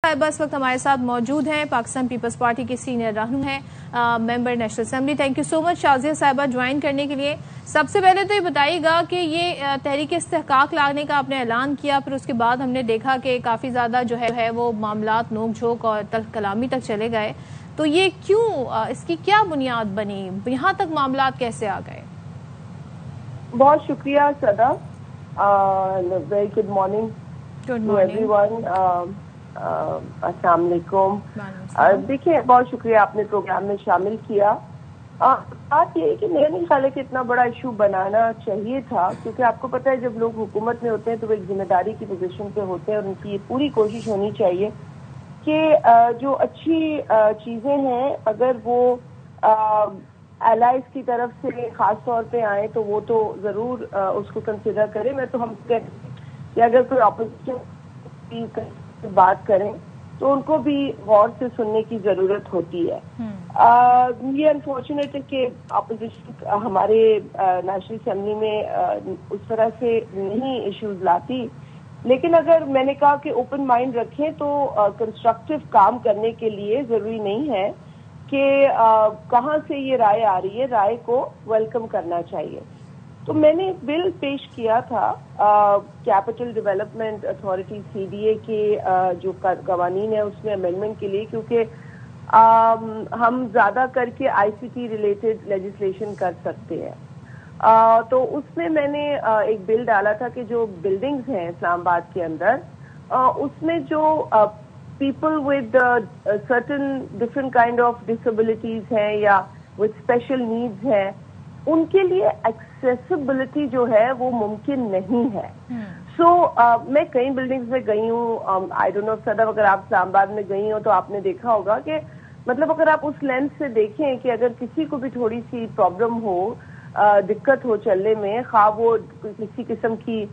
صاحبہ اس وقت ہمارے ساتھ موجود ہیں، پاکستان پیپلز پارٹی کی سینئر رہنما ہیں، member national assembly. Thank you so much Shazia صاحبہ جوائن کرنے کے لیے۔ سب سے پہلے تو یہ بتائیے گا کہ یہ تحریک استحقاق لانے کا آپ نے اعلان کیا، پھر اس کے بعد ہم نے دیکھا کہ کافی زیادہ جو ہے وہ معاملات نوک جھوک اور تلخ کلامی تک چلے گئے، تو یہ کیوں، اس کی کیا بنیاد بنی، یہاں تک معاملات کیسے آ گئے؟ بہت شکریہ صدا، very good morning to everyone, السلام علیکم۔ دیکھیے بہت شکریہ آپ نے پروگرام میں شامل کیا۔ بات یہ ہے کہ میرا نہیں خیال ہے کہ اتنا بڑا ایشو بنانا چاہیے تھا، کیونکہ آپ کو پتہ ہے جب لوگ حکومت میں ہوتے ہیں تو وہ ایک ذمہ داری کی پوزیشن پہ ہوتے ہیں اور ان کی یہ پوری کوشش ہونی چاہیے کہ جو اچھی چیزیں ہیں اگر وہ الائز کی طرف سے خاص طور پہ آئیں تو وہ تو ضرور اس کو کنسیڈر کریں۔ میں تو ہم کہ اگر کوئی اپوزیشن بات کریں تو ان کو بھی غور سے سننے کی ضرورت ہوتی ہے۔ یہ انفارچونیٹ ہے کہ اپوزیشن ہمارے نیشنل اسمبلی میں اس طرح سے نہیں ایشوز لاتی، لیکن اگر میں نے کہا کہ اوپن مائنڈ رکھیں تو کنسٹرکٹیو کام کرنے کے لیے ضروری نہیں ہے کہ کہاں سے یہ رائے آ رہی ہے، رائے کو ویلکم کرنا چاہیے۔ تو میں نے ایک بل پیش کیا تھا کیپٹل ڈیولپمنٹ اتھارٹی CDA کے جو قوانین ہیں اس میں امینڈمنٹ کے لیے، کیونکہ ہم زیادہ کر کے ICT ریلیٹڈ لیجسلیشن کر سکتے ہیں۔ تو اس میں نے ایک بل ڈالا تھا کہ جو بلڈنگز ہیں اسلام آباد کے اندر، اس میں جو people with certain different kind of disabilities ہیں یا وتھ اسپیشل نیڈز ہیں، ان کے لیے ایکسیسیبلٹی جو ہے وہ ممکن نہیں ہے۔ میں کئی بلڈنگز میں گئی ہوں، آئی ڈونٹ نو صدف اگر آپ اسلام آباد میں گئی ہوں تو آپ نے دیکھا ہوگا کہ مطلب اگر آپ اس لینس سے دیکھیں کہ اگر کسی کو بھی تھوڑی سی پرابلم ہو، دقت ہو چلنے میں، خواہ وہ کسی قسم کی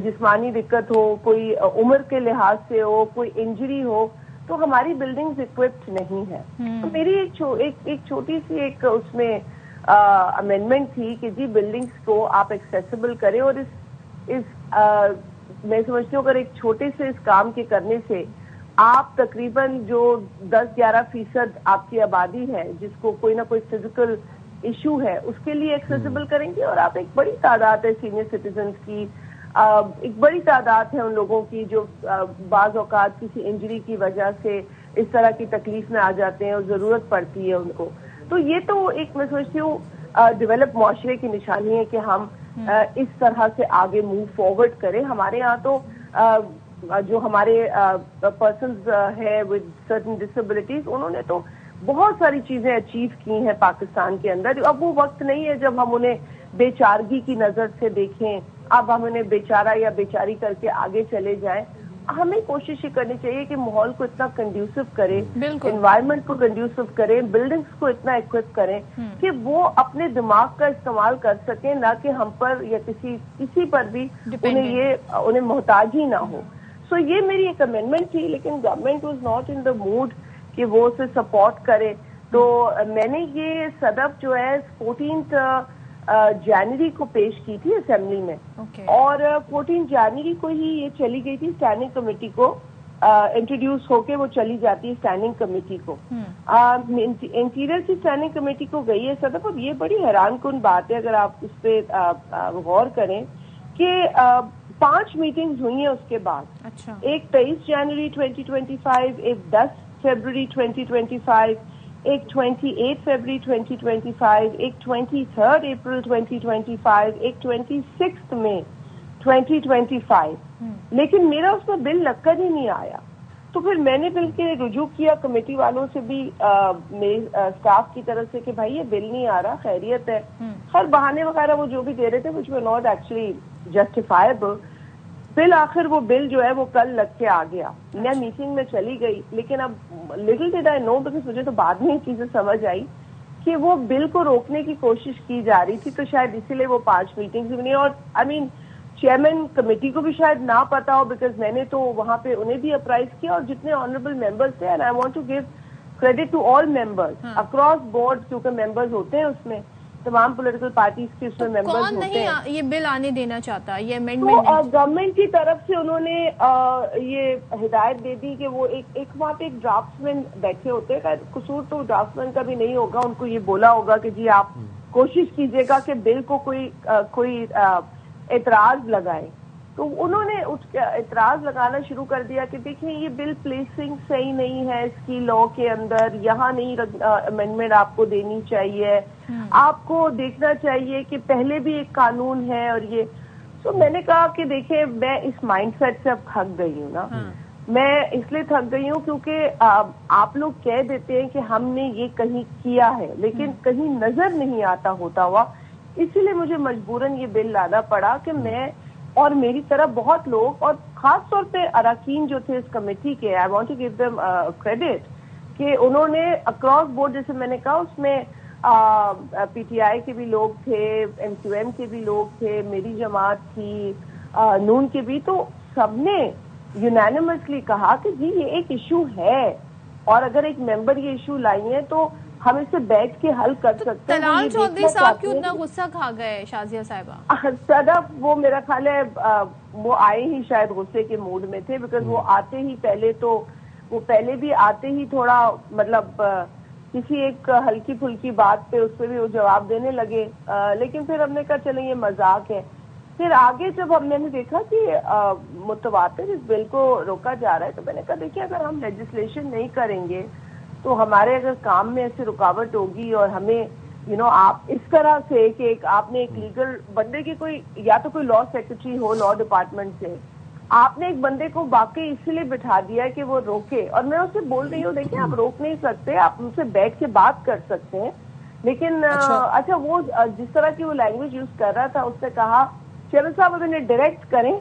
جسمانی دقت ہو، کوئی عمر کے لحاظ سے ہو، کوئی انجری ہو، تو ہماری بلڈنگز اکوپڈ نہیں ہے۔ تو میری ایک چھوٹی سی ایک اس میں امینڈمنٹ تھی کہ جی بلڈنگز کو آپ ایکسیسیبل کریں، اور میں سمجھتی ہوں اگر ایک چھوٹے سے اس کام کے کرنے سے آپ تقریباً جو 10-11% آپ کی آبادی ہے جس کو کوئی نہ کوئی فزیکل ایشو ہے اس کے لیے ایکسیسیبل کریں گے، اور آپ ایک بڑی تعداد ہے سینئر سٹیزنز کی، ایک بڑی تعداد ہے ان لوگوں کی جو بعض اوقات کسی انجری کی وجہ سے اس طرح کی تکلیف میں آ جاتے ہیں اور ضرورت پڑتی ہے ان کو۔ تو یہ تو ایک میں سمجھتی ہوں ڈیولپ معاشرے کی نشانی ہے کہ ہم اس طرح سے آگے موو فارورڈ کریں۔ ہمارے یہاں تو جو ہمارے پرسنز ہے ود سرٹن ڈسیبلٹیز، انہوں نے تو بہت ساری چیزیں اچیو کی ہیں پاکستان کے اندر۔ اب وہ وقت نہیں ہے جب ہم انہیں بے چارگی کی نظر سے دیکھیں، اب ہم انہیں بیچارہ یا بیچاری کر کے آگے چلے جائیں۔ ہمیں کوشش یہ کرنی چاہیے کہ ماحول کو اتنا کنڈیوسو کریں، انوائرمنٹ کو کنڈیوسو کریں، بلڈنگز کو اتنا ایکوپ کریں کہ وہ اپنے دماغ کا استعمال کر سکیں، نہ کہ ہم پر یا کسی پر بھی انہیں محتاج ہی نہ ہو۔ سو یہ میری ایک امینڈمنٹ تھی، لیکن government was not in the mood کہ وہ اسے سپورٹ کرے۔ تو میں نے یہ صدف جو ہے 14 جنوری کو پیش کی تھی اسمبلی میں، اور 14 جنوری کو ہی یہ چلی گئی تھی اسٹینڈنگ کمیٹی کو، انٹروڈیوس ہو کے وہ چلی جاتی ہے اسٹینڈنگ کمیٹی کو، انٹیریئر کی اسٹینڈنگ کمیٹی کو گئی ہے صدف۔ اب یہ بڑی حیران کن بات ہے اگر آپ اس پہ غور کریں کہ 5 میٹنگز ہوئی ہیں اس کے بعد، ایک 23 جنوری 2025، ایک 10 فروری 2025، ایک 28 فروری 2025، ایک 23 اپریل 2025، ایک 26 مئی 2025، لیکن میرا اس میں بل لگ کر ہی نہیں آیا۔ تو پھر میں نے بل کے رجوع کیا کمیٹی والوں سے بھی، اسٹاف کی طرف سے، کہ بھائی یہ بل نہیں آ رہا، خیریت ہے، ہر بہانے وغیرہ وہ جو بھی دے رہے تھے which were not actually justifiable۔ بالآخر وہ بل جو ہے وہ کل لگ کے آ گیا، میں میٹنگ میں چلی گئی، لیکن اب little did I know, because مجھے تو بعد میں یہ چیزیں سمجھ آئی کہ وہ بل کو روکنے کی کوشش کی جا رہی تھی، تو شاید اسی لیے وہ 5 میٹنگز بھی نہیں۔ اور چیئرمین کمیٹی کو بھی شاید نہ پتا ہو، بیکاز میں نے تو وہاں پہ انہیں بھی اپرائز کیا، اور جتنے آنریبل ممبرس تھے، and I want to give credit to all members across board, کیونکہ ممبرز ہوتے ہیں اس میں، تمام پولیٹیکل پارٹیز کے اس میں ممبرز ہوتے ہیں. کون نہیں یہ بل آنے دینا چاہتا, یہ امینڈمنٹ نہیں؟ گورنمنٹ کی طرف سے انہوں نے یہ ہدایت دے دی کہ وہ ایک وہاں پہ ایک ڈرافٹ مین بیٹھے ہوتے ہیں. قصور تو ڈرافٹ مین کا بھی نہیں ہوگا, ان کو یہ بولا ہوگا کہ جی آپ کوشش کیجیے گا کہ بل کو کوئی اعتراض لگائے. تو انہوں نے اعتراض لگانا شروع کر دیا کہ دیکھیں یہ بل پلیسنگ صحیح نہیں ہے اس کی لا کے اندر, یہاں نہیں امینڈمنٹ آپ کو دینی چاہیے, آپ کو دیکھنا چاہیے کہ پہلے بھی ایک قانون ہے اور یہ. تو میں نے کہا کہ دیکھیں میں اس مائنڈ سیٹ سے اب تھک گئی ہوں نا. میں اس لیے تھک گئی ہوں کیونکہ آپ لوگ کہہ دیتے ہیں کہ ہم نے یہ کہیں کیا ہے لیکن کہیں نظر نہیں آتا ہوتا ہوا, اسی لیے مجھے مجبوراً یہ بل لانا پڑا کہ میں اور میری طرح بہت لوگ, اور خاص طور پہ اراکین جو تھے اس کمیٹی کے, I want to give them credit کہ انہوں نے اکراس بورڈ, جیسے میں نے کہا اس میں پی ٹی آئی کے بھی لوگ تھے, ایم کیو ایم کے بھی لوگ تھے, میری جماعت تھی, نون کے بھی, تو سب نے یونینیمسلی کہا کہ جی یہ ایک ایشو ہے اور اگر ایک ممبر یہ ایشو لائی ہے تو ہم اسے بیٹھ کے حل کر سکتے ہیں. طلال چودھری صاحب کیوں اتنا غصہ کھا گئے شازیہ صاحبہ؟ صدف وہ میرا خیال ہے وہ آئے ہی شاید غصے کے موڈ میں تھے, بیکاز وہ آتے ہی پہلے بھی آتے ہی تھوڑا مطلب کسی ایک ہلکی پھلکی بات پہ اس پہ بھی وہ جواب دینے لگے, لیکن پھر ہم نے کہا چلیں یہ مذاق ہے. پھر آگے جب ہم نے دیکھا کہ متواتر اس بل کو روکا جا رہا ہے تو میں نے کہا دیکھیے اگر ہم لیجسلیشن نہیں کریں گے تو ہمارے اگر کام میں ایسی رکاوٹ ہوگی, اور ہمیں آپ اس طرح سے کہ آپ نے ایک لیگل بندے کی کوئی یا تو کوئی لا سیکرٹری ہو لا ڈپارٹمنٹ سے, آپ نے ایک بندے کو واقعی اسی لیے بٹھا دیا ہے کہ وہ روکے, اور میں اسے بول رہی ہوں دیکھیں آپ روک نہیں سکتے, آپ ان سے بیٹھ کے بات کر سکتے ہیں, لیکن اچھا وہ جس طرح کی وہ لینگویج یوز کر رہا تھا اس نے کہا چیئرمین صاحب اب انہیں ڈائریکٹ کریں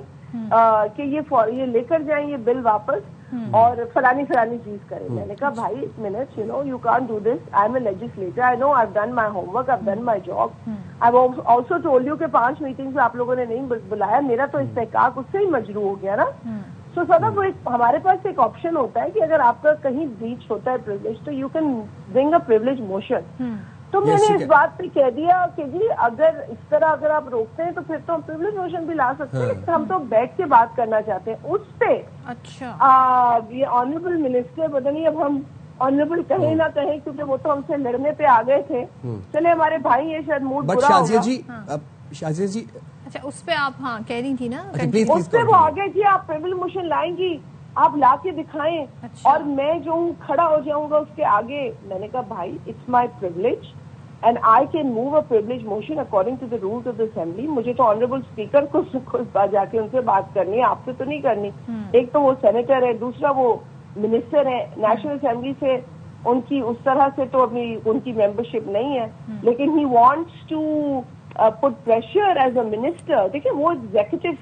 کہ یہ لے کر جائیں یہ بل واپس اور فلانی چیز کریں. میں نے کہا بھائی ایک minute, you can't do this, I am a legislator, I know I have done my homework, I have done my job, I have also told you کہ 5 میٹنگز آپ لوگوں نے نہیں بلایا, میرا تو استحقاق اس سے ہی مجروح ہو گیا نا. سو صدف وہ ہمارے پاس ایک آپشن ہوتا ہے کہ اگر آپ کا کہیں بریچ ہوتا ہے پریولیج تو you can bring a privilege motion. تو میں نے اس بات پہ کہہ دیا کہ جی اگر اس طرح اگر آپ روکتے ہیں تو پھر تو ہم پریولیج موشن بھی لا سکتے ہیں, ہم تو بیٹھ کے بات کرنا چاہتے ہیں اس پہ. اچھا یہ آنریبل منسٹر پتہ نہیں اب ہم آنریبل کہیں نہ کہیں کیونکہ وہ تو ہم سے لڑنے پہ آ گئے تھے, چلے ہمارے بھائی یہ شاید موڈ برا ہوگا. شازیہ جی اچھا اس پہ آپ کہہ رہی تھی نا, اس پہ وہ آگے جی آپ پریولیج موشن لائیں گی, آپ لا کے دکھائیں اور میں جو ہوں کھڑا ہو جاؤں گا اس کے آگے. میں نے کہا بھائی it's my privilege and I can move a privilege motion according to the rules of the assembly. مجھے تو آنریبل اسپیکر کو جا کے ان سے بات کرنی ہے, آپ سے تو نہیں کرنی. ایک تو وہ سینیٹر ہے, دوسرا وہ منسٹر ہے, نیشنل اسمبلی سے ان کی اس طرح سے تو ابھی ان کی ممبرشپ نہیں ہے, لیکن he wants to put pressure as a minister. دیکھیں وہ ایگزیکٹو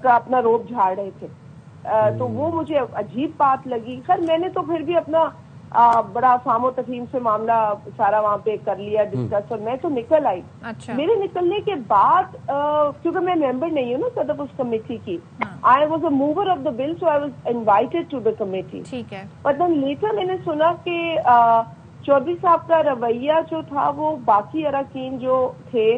کا اپنا روپ جھاڑ رہے تھے, تو وہ مجھے عجیب بات لگی. خیر میں نے تو پھر بھی اپنا بڑا فام و تفہیم سے معاملہ سارا وہاں پہ کر لیا ڈسکس, اور میں تو نکل آئی. میرے نکلنے کے بعد کیونکہ میں ممبر نہیں ہوں نا صدف اس کمیٹی کی, I was a mover of the bill, so I was invited to the committee. But then later میں نے سنا کہ چودھری صاحب کا رویہ جو تھا وہ باقی اراکین جو تھے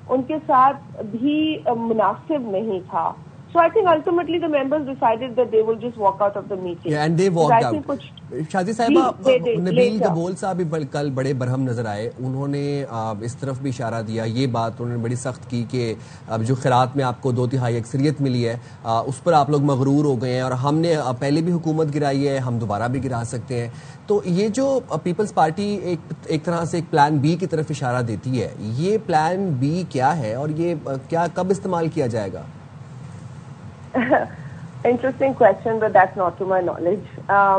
ان کے ساتھ بھی مناسب نہیں تھا. So I think ultimately the members decided that they will just walk out of the meeting. Yeah, and they walked out. Shazia صاحبہ نبیل گبول صاحب بھی کل بڑے برہم نظر آئے, انہوں نے اس طرف بھی اشارہ دیا, یہ بات انہوں نے بڑی سخت کی کہ جو خیرات میں آپ کو 2/3 اکثریت ملی ہے اس پر آپ لوگ مغرور ہو گئے ہیں, اور ہم نے پہلے بھی حکومت گرائی ہے, ہم دوبارہ بھی گرا سکتے ہیں. تو یہ جو پیپلز پارٹی ایک طرح سے ایک پلان بی کی طرف اشارہ دیتی ہے, یہ پلان بی کیا ہے اور یہ کیا کب استعمال کیا جائے گا؟ Interesting question but that's not to my knowledge.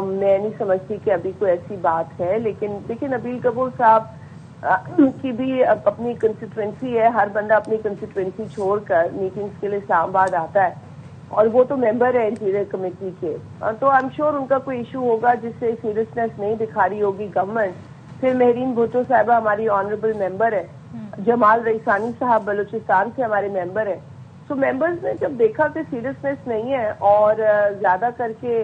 میں نہیں سمجھتی کہ ابھی کوئی ایسی بات ہے, لیکن دیکھیں نبیل گبول صاحب کی بھی اپنی کنسٹیٹوئنسی ہے, ہر بندہ اپنی کنسٹیٹوئنسی چھوڑ کر میٹنگز کے لیے اسلام آباد آتا ہے, اور وہ تو ممبر ہے انٹیریئر کمیٹی کے, تو آئی ایم شیور ان کا کوئی ایشو ہوگا جس سے سیریسنیس نہیں دکھا رہی ہوگی گورنمنٹ. پھر مہرین بھٹو صاحبہ ہماری آنریبل ممبر ہے, جمال رئیسانی صاحب بلوچستان سے ہمارے ممبر ہیں. تو ممبرز نے جب دیکھا کہ سیریسنیس نہیں ہے اور زیادہ کر کے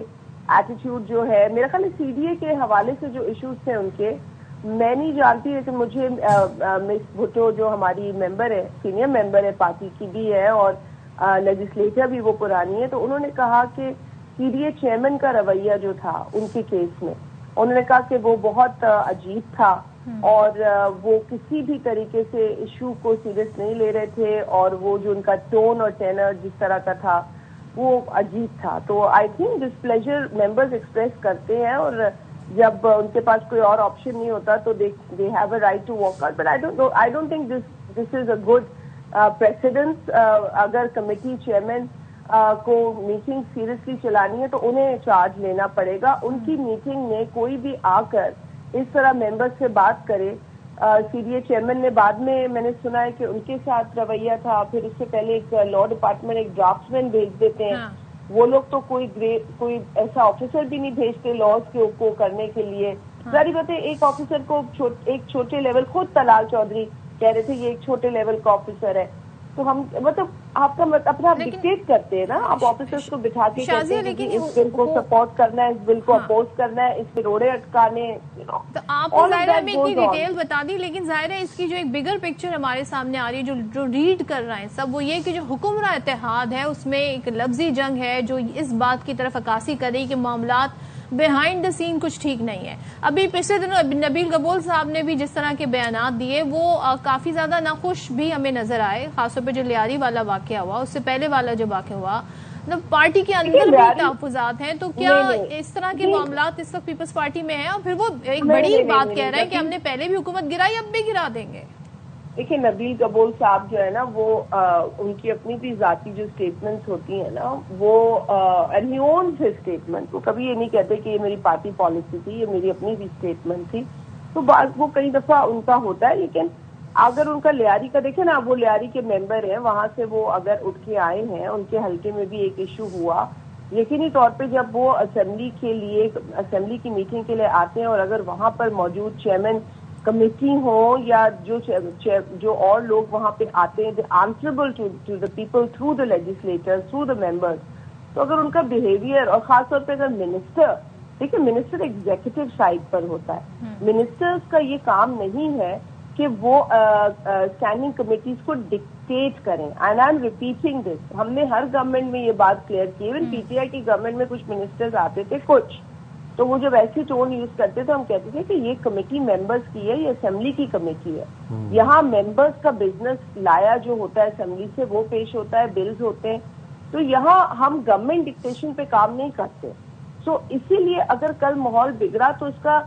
ایٹیٹیوڈ جو ہے, میرا خیال ہے سی ڈی اے کے حوالے سے جو ایشوز تھے ان کے میں نہیں جانتی، لیکن مجھے مس بھٹو جو ہماری ممبر ہے، سینئر ممبر ہے پارٹی کی بھی ہے اور لیجسلیٹر بھی وہ پرانی ہے، تو انہوں نے کہا کہ سی ڈی اے چیئرمین کا رویہ جو تھا ان کے کیس میں، انہوں نے کہا کہ وہ بہت عجیب تھا اور وہ کسی بھی طریقے سے ایشو کو سیریس نہیں لے رہے تھے، اور وہ جو ان کا ٹون اور ٹینر جس طرح کا تھا وہ عجیب تھا. تو I think displeasure members express کرتے ہیں، اور جب ان کے پاس کوئی اور آپشن نہیں ہوتا تو they have a right to walk out. But I don't think this is a good precedence. اگر کمیٹی چیئرمین کو میٹنگ سیریسلی چلانی ہے تو انہیں چارج لینا پڑے گا. ان کی میٹنگ میں کوئی بھی آ کر اس طرح ممبر سے بات کرے. سی ڈی اے چیئرمین نے بعد میں نے سنا ہے کہ ان کے ساتھ رویہ تھا، پھر اس سے پہلے ایک لا ڈپارٹمنٹ ایک ڈرافٹ مین بھیج دیتے ہیں. وہ لوگ تو کوئی ایسا آفیسر بھی نہیں بھیجتے لاز کو کرنے کے لیے. ظاہر بات ہے ایک آفیسر کو ایک چھوٹے لیول، خود طلال چودھری کہہ رہے تھے یہ ایک چھوٹے لیول کا آفیسر ہے، تو ہم مطلب آپ کا اپنا ڈکٹیٹ کرتے ہیں نا، آپ آفیسرس کو بٹھا کے کہتے ہیں کہ اس بل کو سپورٹ کرنا ہے، اس بل کو اپوز کرنا ہے، اس پہ روڑے اٹکانے. تو آپ نے ظاہر میں اتنی ڈیٹیل بتا دی، لیکن ظاہر ہے اس کی جو ایک بگر پکچر ہمارے سامنے آ رہی ہے جو ریڈ کر رہے ہیں سب، وہ یہ کہ جو حکمراں اتحاد ہے اس میں ایک لفظی جنگ ہے جو اس بات کی طرف عکاسی کر رہی کہ معاملات بیہائنڈ دا سین کچھ ٹھیک نہیں ہے. ابھی پچھلے دنوں نبیل گبول صاحب نے بھی جس طرح کے بیانات دیے وہ کافی زیادہ ناخوش بھی ہمیں نظر آئے، خاص طور پہ جو لیاری والا واقعہ ہوا، اس سے پہلے والا جو واقعہ ہوا. پارٹی کے اندر بھی تحفظات ہیں، تو کیا اس طرح کے معاملات اس وقت پیپلز پارٹی میں ہیں؟ اور پھر وہ ایک بڑی بات کہہ رہے ہیں کہ ہم نے پہلے بھی حکومت گرائی، اب بھی گرا دیں گے. دیکھیں نبیل گبول صاحب جو ہے نا وہ ان کی اپنی بھی ذاتی جو اسٹیٹمنٹس ہوتی ہیں نا وہ and he owns his statement, وہ کبھی یہ نہیں کہتے کہ یہ میری پارٹی پالیسی تھی، یہ میری اپنی بھی اسٹیٹمنٹ تھی. تو وہ کئی دفعہ ان کا ہوتا ہے، لیکن اگر ان کا لیاری کا دیکھیں نا، وہ لیاری کے ممبر ہیں، وہاں سے وہ اگر اٹھ کے آئے ہیں، ان کے حلقے میں بھی ایک ایشو ہوا. یقینی طور پہ جب وہ اسمبلی کی میٹنگ کے لیے آتے ہیں اور اگر وہاں پر موجود چیئرمین کمیٹی ہوں یا جو اور لوگ وہاں پہ آتے ہیں answerable to the people through the legislator through the members, تو اگر ان کا بیہیویئر، اور خاص طور پہ اگر منسٹر، دیکھیں منسٹر ایگزیکٹو سائڈ پر ہوتا ہے، منسٹرز کا یہ کام نہیں ہے کہ وہ اسٹینڈنگ کمیٹیز کو ڈکٹیٹ کریں. And I am repeating this, ہم نے ہر گورنمنٹ میں یہ بات کلیئر کی، ایون پی ٹی آئی کی گورنمنٹ میں کچھ منسٹرز آتے تھے کچھ، تو وہ جب ایسی ٹون یوز کرتے تھے ہم کہتے تھے کہ یہ کمیٹی ممبرز کی ہے، یہ اسمبلی کی کمیٹی ہے. یہاں ممبرز کا بزنس لایا جو ہوتا ہے اسمبلی سے وہ پیش ہوتا ہے، بلز ہوتے ہیں، تو یہاں ہم گورنمنٹ ڈکٹیشن پہ کام نہیں کرتے. سو اسی لیے اگر کل ماحول بگڑا تو اس کا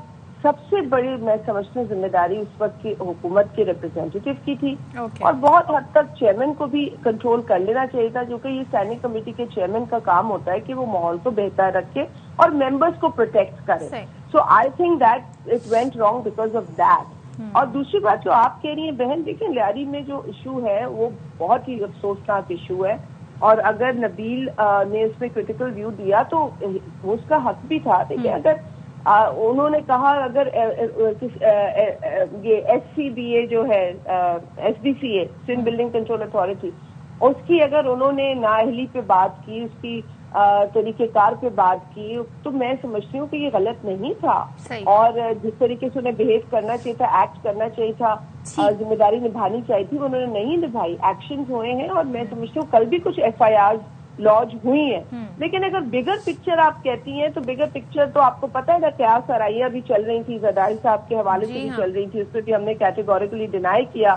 سب سے بڑی میں سمجھتی ہوں ذمہ داری اس وقت کی حکومت کے ریپرزینٹیٹو کی تھی، اور بہت حد تک چیئرمین کو بھی کنٹرول کر لینا چاہیے تھا، جو کہ یہ اسٹینڈنگ کمیٹی کے چیئرمین کا کام ہوتا ہے کہ وہ ماحول کو بہتر رکھے اور ممبرز کو پروٹیکٹ کرے. So I think that it went wrong because of that. اور دوسری بات جو آپ کہہ رہی ہیں بہن، دیکھیں لیاری میں جو ایشو ہے وہ بہت ہی افسوسناک ایشو ہے، اور اگر نبیل نے اس میں کریٹیکل ویو دیا تو اس کا حق بھی تھا. دیکھیں اگر انہوں نے کہا اگر یہ ایس سی بی اے جو ہے ایس بی سی اے سندھ بلڈنگ کنٹرول اتھارٹی، اس کی اگر انہوں نے نااہلی پہ بات کی، اس کی طریقہ کار پہ بات کی، تو میں سمجھتی ہوں کہ یہ غلط نہیں تھا. اور جس طریقے سے انہیں بہیو کرنا چاہیے تھا، ایکٹ کرنا چاہیے تھا، ذمہ داری نبھانی چاہیے تھی، انہوں نے نہیں نبھائی. ایکشنز ہوئے ہیں اور میں سمجھتی ہوں کل بھی کچھ ایف آئی آر لانچ ہوئی ہیں. لیکن اگر بگر پکچر آپ کہتی ہیں تو بگر پکچر تو آپ کو پتہ ہے نا، کیا سرائیاں بھی چل رہی تھی، زرداری صاحب کے حوالے سے بھی چل رہی تھی، اس پہ بھی ہم نے کیٹیگوریکلی ڈینائی کیا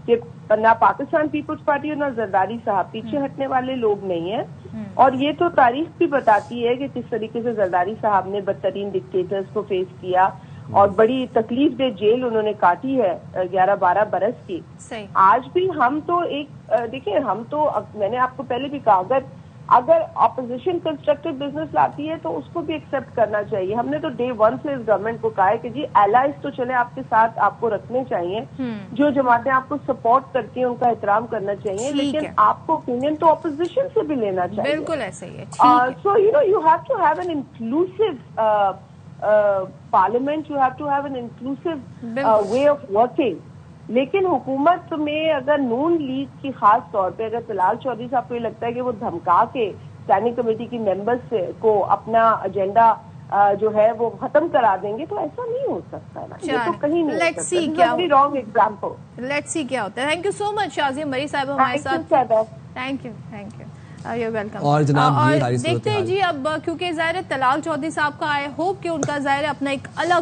کہ نہ پاکستان پیپلز پارٹی اور نہ زرداری صاحب پیچھے ہٹنے والے لوگ نہیں ہیں. اور یہ تو تاریخ بھی بتاتی ہے کہ کس طریقے سے زرداری صاحب نے بدترین ڈکٹیٹرز کو فیس کیا اور بڑی تکلیف دہ جیل انہوں نے کاٹی ہے 11-12 برس کی. آج بھی ہم تو دیکھیں ہم تو، میں نے آپ کو پہلے بھی کہا، اگر اپوزیشن کنسٹرکٹیو بزنس لاتی ہے تو اس کو بھی ایکسپٹ کرنا چاہیے. ہم نے تو ڈے ون سے اس گورنمنٹ کو کہا ہے کہ جی الائز تو چلے آپ کے ساتھ آپ کو رکھنے چاہیے، جو جماعتیں آپ کو سپورٹ کرتی ہیں ان کا احترام کرنا چاہیے، لیکن آپ کو اوپینین تو اپوزیشن سے بھی لینا چاہیے. بالکل ایسا ہی ہے. So you have to have an inclusive parliament, you have to have an inclusive way of working. لیکن حکومت میں اگر نون لیگ کی خاص طور پہ اگر طلال چودھری صاحب کو یہ لگتا ہے کہ وہ دھمکا کے اسٹینڈنگ کمیٹی کی ممبرز کو اپنا ایجنڈا جو ہے وہ ختم کرا دیں گے تو ایسا نہیں ہو سکتا ہے. یہ تو کہیں نہیں لیٹس سی کیا رانگ ایگزامپل. لیٹس سی کیا ہوتا ہے. Thank you so much Shazia مری صاحب ہمارے ساتھ. Thank you you welcome. اور جناب دیکھتے ہیں جی اب کیونکہ ظاہر طلال چودھری صاحب کا آئی ہوپ کہ ان کا ظاہر اپنا ایک الگ